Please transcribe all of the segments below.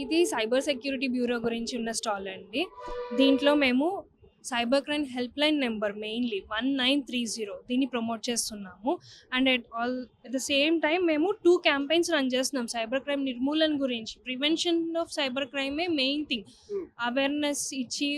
ఇది cyber security bureau గురించి ఉన్న స్టాల్ అండి. దీంట్లో మేము cyber crime helpline number mainly 1930 దీన్ని ప్రమోట్ చేస్తున్నాము. And at the same time మేము 2 క్యాంపెయిన్స్ రన్ చేస్తున్నాం సైబర్ క్రైమ్ నిర్మూలన గురించి. ప్రివెన్షన్ ఆఫ్ సైబర్ క్రైమే మెయిన్ థింగ్. అవేర్‌నెస్ ఇచ్చి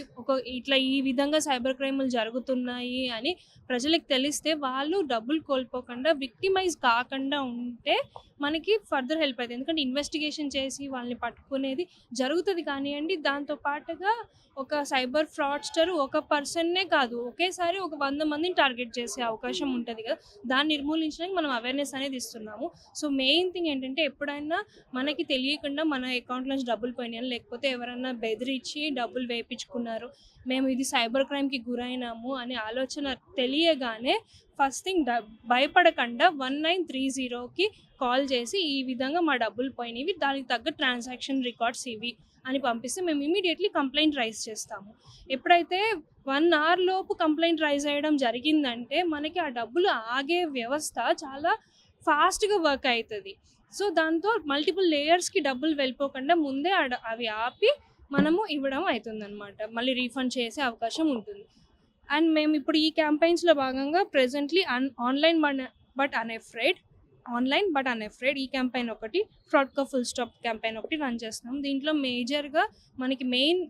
ఇట్లా ఈ విధంగా సైబర్ క్రైములు జరుగుతున్నాయి అని ప్రజలకు తెలిస్తే వాళ్ళు డబ్బులు కోల్పోకుండా విక్టిమైజ్ కాకుండా ఉంటే మనకి ఫర్దర్ హెల్ప్ అవుతుంది. ఎందుకంటే ఇన్వెస్టిగేషన్ చేసి వాళ్ళని పట్టుకునేది జరుగుతుంది కానివ్వండి. దాంతో పాటుగా ఒక సైబర్ ఫ్రాడ్స్టర్ ఒక పర్సన్నే కాదు, ఒకేసారి ఒక 100 మందిని టార్గెట్ చేసే అవకాశం ఉంటుంది కదా. దాన్ని నిర్మూలించడానికి మనం అవేర్నెస్ అనేది ఇస్తున్నాము. సో మెయిన్ థింగ్ ఏంటంటే ఎప్పుడైనా మనకి తెలియకుండా మన అకౌంట్ నుంచి డబ్బులు పోయినాయని, లేకపోతే ఎవరైనా బెదిరించి డబ్బులు వేయించుకున్నారు, మేము ఇది సైబర్ క్రైమ్కి గురైనాము అనే ఆలోచన తెలియగానే ఫస్ట్ థింగ్ భయపడకుండా 1930కి కాల్ చేసి ఈ విధంగా మా డబ్బులు పోయినవి, దానికి తగ్గ ట్రాన్సాక్షన్ రికార్డ్స్ ఇవి అని పంపిస్తే మేము ఇమీడియట్లీ కంప్లైంట్ రైజ్ చేస్తాము. ఎప్పుడైతే 1 అవర్ లోపు కంప్లైంట్ రైజ్ అయ్యడం జరిగిందంటే మనకి ఆ డబ్బులు ఆగే వ్యవస్థ చాలా ఫాస్ట్గా వర్క్ అవుతుంది. సో దాంతో మల్టిపుల్ లేయర్స్కి డబ్బులు వెళ్ళిపోకుండా ముందే అవి ఆపి మనము ఇవ్వడం అవుతుందన్నమాట. మళ్ళీ రీఫండ్ చేసే అవకాశం ఉంటుంది. అండ్ మేము ఇప్పుడు ఈ క్యాంపెయిన్స్లో భాగంగా ప్రెజెంట్లీ ఆన్లైన్ బట్ అన్ఎఫ్రైడ్ ఈ క్యాంపెయిన్ ఒకటి, ఫ్రాడ్ కా ఫుల్ స్టాప్ క్యాంపెయిన్ ఒకటి రన్ చేస్తున్నాం. దీంట్లో మేజర్గా మనకి main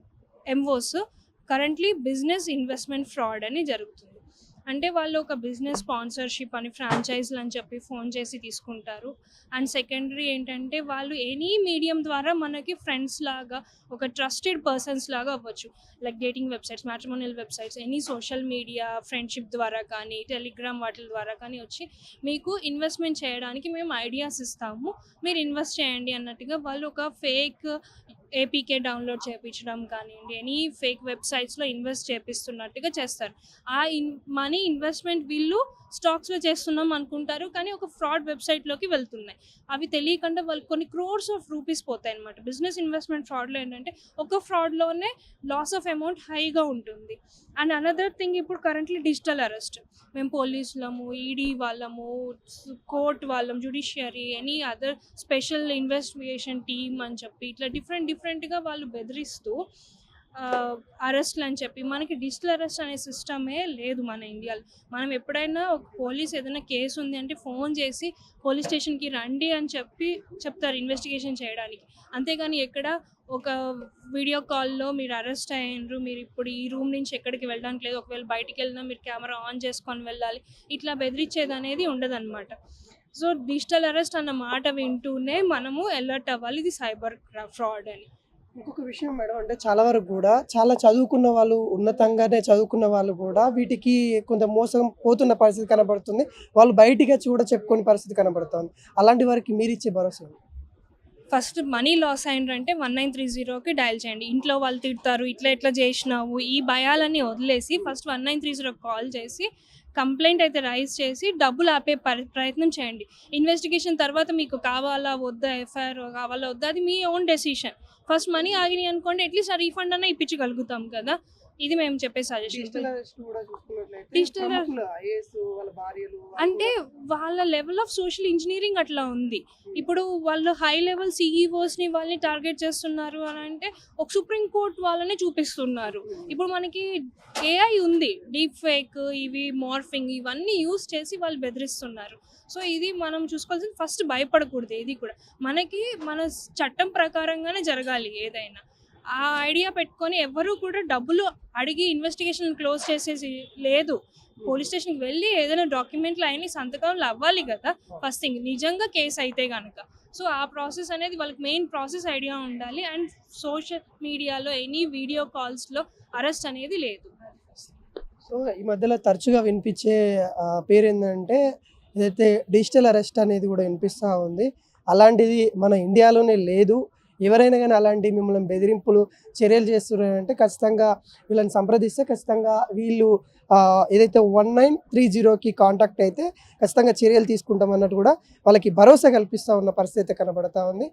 MOs currently business investment fraud అని జరుగుతుంది. అంటే వాళ్ళు ఒక బిజినెస్ స్పాన్సర్షిప్ అని, ఫ్రాంచైజ్లు అని చెప్పి ఫోన్ చేసి తీసుకుంటారు. అండ్ సెకండరీ ఏంటంటే వాళ్ళు ఎనీ మీడియం ద్వారా మనకి ఫ్రెండ్స్ లాగా, ఒక ట్రస్టెడ్ పర్సన్స్ లాగా అవ్వచ్చు. Like dating websites, matrimonial websites, any social media friendship ద్వారా కానీ, టెలిగ్రామ్ వాటి ద్వారా కానీ వచ్చి మీకు ఇన్వెస్ట్మెంట్ చేయడానికి మేము ఐడియాస్ ఇస్తాము, మీరు ఇన్వెస్ట్ చేయండి అన్నట్టుగా వాళ్ళు ఒక ఫేక్ ఏపీకే డౌన్లోడ్ చేయించడం కానివ్వండి, ఎనీ ఫేక్ వెబ్సైట్స్లో ఇన్వెస్ట్ చేపిస్తున్నట్టుగా చేస్తారు. ఆ మనీ ఇన్వెస్ట్మెంట్ వీళ్ళు స్టాక్స్లో చేస్తున్నాం అనుకుంటారు, కానీ ఒక ఫ్రాడ్ వెబ్సైట్లోకి వెళ్తున్నాయి. అవి తెలియకుండా వాళ్ళు కొన్ని క్రోర్స్ ఆఫ్ రూపీస్ పోతాయి అనమాట. బిజినెస్ ఇన్వెస్ట్మెంట్ ఫ్రాడ్లో ఏంటంటే ఒక ఫ్రాడ్లోనే లాస్ ఆఫ్ అమౌంట్ హైగా ఉంటుంది. అండ్ అనదర్ థింగ్, ఇప్పుడు కరెంట్లీ డిజిటల్ అరెస్ట్. మేము పోలీసులము, ఈడీ వాళ్ళము, కోర్ట్ వాళ్ళం, judiciary, any other special investigation team అని చెప్పి ఇట్లా డిఫరెంట్గా వాళ్ళు బెదిరిస్తూ అరెస్ట్లు అని చెప్పి, మనకి డిజిటల్ అరెస్ట్ అనే సిస్టమే లేదు మన ఇండియాలో. మనం ఎప్పుడైనా ఒక పోలీస్ ఏదైనా కేసు ఉంది అంటే ఫోన్ చేసి పోలీస్ స్టేషన్కి రండి అని చెప్తారు ఇన్వెస్టిగేషన్ చేయడానికి. అంతేగాని ఎక్కడ ఒక వీడియో కాల్లో మీరు అరెస్ట్ అయ్యారు, మీరు ఇప్పుడు ఈ రూమ్ నుంచి ఎక్కడికి వెళ్ళడానికి లేదు, ఒకవేళ బయటికి వెళ్ళినా మీరు కెమెరా ఆన్ చేసుకొని వెళ్ళాలి, ఇట్లా బెదిరించేది అనేది ఉండదన్నమాట. సో డిజిటల్ అరెస్ట్ అన్న మాట వింటూనే మనము అలర్ట్ అవ్వాలి, ఇది సైబర్ ఫ్రాడ్ అని. ఇంకొక విషయం మేడం, అంటే చాలా వరకు కూడా చాలా చదువుకున్న వాళ్ళు, ఉన్నతంగానే చదువుకున్న వాళ్ళు కూడా వీటికి కొంత మోసం పోతున్న పరిస్థితి కనబడుతుంది. వాళ్ళు బయటికి వచ్చి కూడా చెప్పుకునే పరిస్థితి కనబడుతుంది. అలాంటి వారికి మీరు ఇచ్చే భరోసా ఏంటి? ఫస్ట్ మనీ లాస్ అయిందంటే 1930కి డయల్ చేయండి. ఇంట్లో వాళ్ళు తిడతారు, ఇట్లా చేసినావు, ఈ భయాలన్నీ వదిలేసి ఫస్ట్ 1930 కాల్ చేసి కంప్లైంట్ అయితే రైజ్ చేసి డబ్బులు ఆపే ప్రయత్నం చేయండి. ఇన్వెస్టిగేషన్ తర్వాత మీకు కావాలా వద్దా, ఎఫ్ఐఆర్ కావాలా వద్దా, అది మీ ఓన్ డెసిషన్. ఫస్ట్ మనీ ఆగినాయి అనుకోండి, అట్లీస్ట్ ఆ రీఫండ్ అన్నా ఇప్పించగలుగుతాం కదా. ఇది మేము చెప్పే సజెషన్. డిజిటల్ అంటే వాళ్ళ లెవెల్ ఆఫ్ సోషల్ ఇంజనీరింగ్ అట్లా ఉంది. ఇప్పుడు వాళ్ళు హై లెవెల్ సిఈఓస్ని వాళ్ళని టార్గెట్ చేస్తున్నారు అని అంటే ఒక సుప్రీం కోర్ట్ వాళ్ళనే చూపిస్తున్నారు. ఇప్పుడు మనకి ఏఐ ఉంది, డీప్ ఫేక్, ఇవి మార్ఫింగ్, ఇవన్నీ యూస్ చేసి వాళ్ళు బెదిరిస్తున్నారు. సో ఇది మనం చూసుకోవాల్సింది. ఫస్ట్ భయపడకూడదు ఏది కూడా, మనకి మన చట్టం ప్రకారంగానే జరగాలి ఏదైనా. ఆ ఐడియా పెట్టుకొని ఎవరు కూడా డబ్బులు అడిగి ఇన్వెస్టిగేషన్ క్లోజ్ చేసేసి లేదు. పోలీస్ స్టేషన్కి వెళ్ళి ఏదైనా డాక్యుమెంట్లు అయినా సంతకాలు అవ్వాలి కదా ఫస్ట్ థింగ్, నిజంగా కేసు అయితే కనుక. సో ఆ ప్రాసెస్ అనేది వాళ్ళకి మెయిన్ ప్రాసెస్ ఐడియా ఉండాలి. అండ్ సోషల్ మీడియాలో ఎనీ వీడియో కాల్స్లో అరెస్ట్ అనేది లేదు. సో ఈ మధ్యలో తరచుగా వినిపించే పేరు ఏంటంటే ఏదైతే డిజిటల్ అరెస్ట్ అనేది కూడా వినిపిస్తూ ఉంది. అలాంటిది మన ఇండియాలోనే లేదు. ఎవరైనా కానీ అలాంటి మిమ్మల్ని బెదిరింపులు చర్యలు చేస్తున్నారంటే ఖచ్చితంగా వీళ్ళని సంప్రదిస్తే ఖచ్చితంగా వీళ్ళు ఏదైతే 1930కి కాంటాక్ట్ అయితే ఖచ్చితంగా చర్యలు తీసుకుంటామన్నట్టు కూడా వాళ్ళకి భరోసా కల్పిస్తూ ఉన్న పరిస్థితి కనబడతా ఉంది.